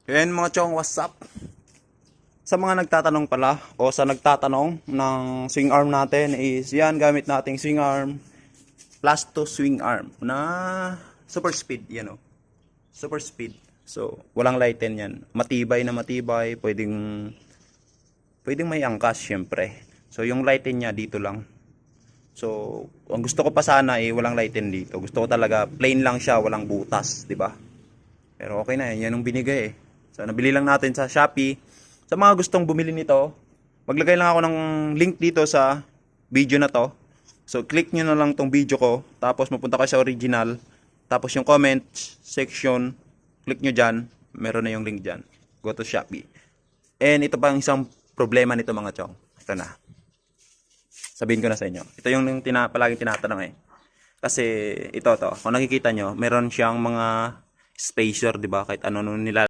Ayan mga chong, what's up? Sa mga nagtatanong pala o sa nagtatanong ng swing arm natin is yan, gamit nating swing arm plus 2 swing arm na super speed, yan o. Super speed. So, walang lighten yan. Matibay na matibay, pwedeng may angkas syempre. So, yung lighten niya dito lang. So, ang gusto ko pa sana walang lighten dito. Gusto ko talaga plain lang siya, walang butas, 'di ba? Pero okay na yan yung binigay eh. So, nabili lang natin sa Shopee. Sa mga gustong bumili nito, maglagay lang ako ng link dito sa video na to. So, click nyo na lang tong video ko. Tapos, mapunta kayo sa original. Tapos, yung comment section, click nyo dyan. Meron na yung link dyan. Go to Shopee. And ito pa ang isang problema nito mga chong. Ito na. Sabihin ko na sa inyo. Ito yung palaging tinatanong eh. Kasi, ito to. Kung nakikita nyo, meron siyang mga spacer, di ba? Kahit ano nila